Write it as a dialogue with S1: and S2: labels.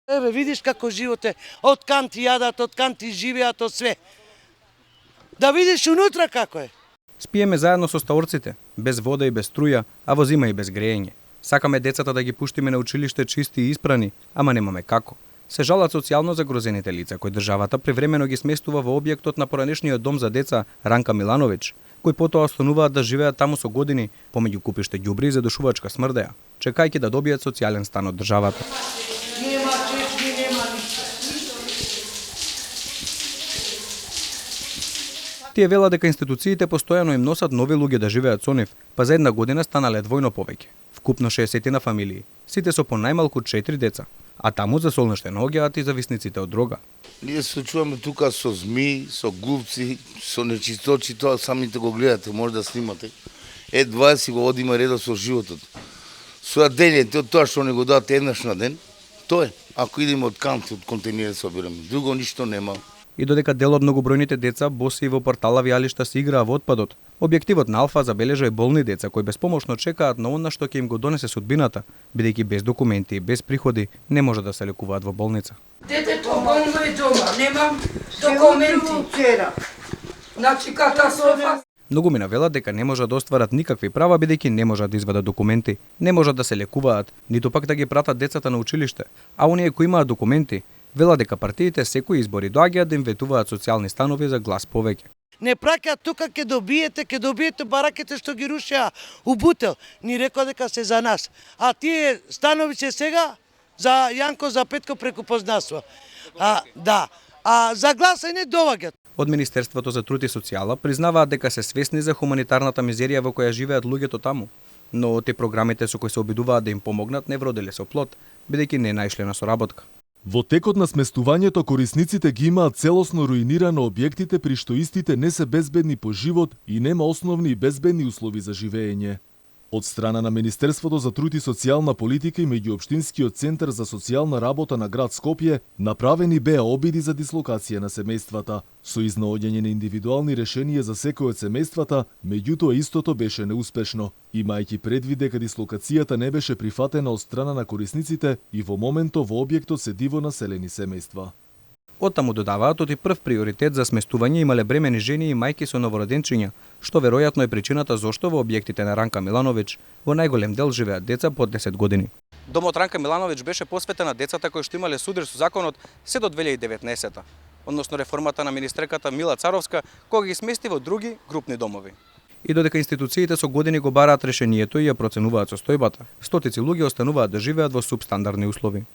S1: Еве, видиш како живот е, од канти јадат, од канти живеат, од све. Да видиш унутра како е.
S2: Спиеме заедно со стаорците, без вода и без струја, а во зима и без грејење. Сакаме децата да ги пуштиме на училиште чисти и испрани, ама немаме како. Се жалат социјално загрозените лица, кои државата привремено ги сместува во објектот на поранешниот дом за деца Ранка Милановиќ, кои потоа остануваат да живеат таму со години, помеѓу купиште ѓубри и задушувачка смрдеја, чекајќи да добијат социјален стан од државата.
S1: Нема чешки, нема ништо.
S2: Тие велат дека институциите постојано им носат нови луѓе да живеат со нив, па за една година станале двојно повеќе. Вкупно 60 на фамилии, сите со по најмалку 4 деца, а таму за солнеште наоѓаат и зависниците од дрога.
S3: Ние се чуваме тука со змии, со глупци, со нечисточи, тоа самите го гледате, може да снимате. 20 го одиме реда со животот. Со денјето, тоа што не го дадат еднаш на ден, тоа е. Ако идеме од канти, од контейнери собираме, друго ништо нема.
S2: И додека дел од многобројните деца боси во портала вијалишта се играа во отпадот, објективот на Алфа забележа и болни деца кои безпомошно чекаат на она што ќе им го донесе судбината, бидејќи без документи и без приходи не може да се лекуваат во болница.
S4: Детето болно е дома, немам документи. Значи катастрофа.
S2: Многумина велат дека не можат да остварат никакви права бидејќи не можат да извадат документи, не можат да се лекуваат, ниту пак да ги пратат децата на училиште, а оние кои имаат документи велат дека партиите секои избори доаѓаат да им ветуваат социјални станови за глас повеќе.
S1: Не праќаат тука ќе добиете бараките што ги рушеа у Бутел. Ни рекоа дека се за нас. А тие станови се сега за Јанко, за Петко преку познанство. А за гласа не доваѓаат.
S2: Од Министерството за труд и социјала признаваат дека се свесни за хуманитарната мизерија во која живеат луѓето таму, но те програмите со кои се обидуваат да им помогнат не вроделе со плод, бидејќи не најшле на соработка.
S5: Во текот на сместувањето корисниците ги имаат целосно руинирано објектите при што истите не се безбедни по живот и нема основни и безбедни услови за живење. Од страна на Министерството за труд и социјална политика и меѓуопштинскиот центар за социјална работа на град Скопје направени беа обиди за дислокација на семејствата, со изнаоѓање на индивидуални решенија за секој од семејствата, меѓутоа истото беше неуспешно, имајќи предвид дека дислокацијата не беше прифатена од страна на корисниците и во моментов во објектот се диво населени семејства.
S2: Оттаму додаваат оти прв приоритет за сместување имале бремени жени и мајки со новороденчиња, што веројатно е причината зошто во објектите на Ранка Милановиќ во најголем дел живеат деца под 10 години. Домот Ранка Милановиќ беше посветен на децата кои што имале судрж со законот се до 2019-та, односно реформата на министерката Мила Царовска, кога ги смести во други групни домови. И додека институциите со години го бараат решението и ја проценуваат состојбата, стотици луѓе остануваат да живеат во субстандарни услови.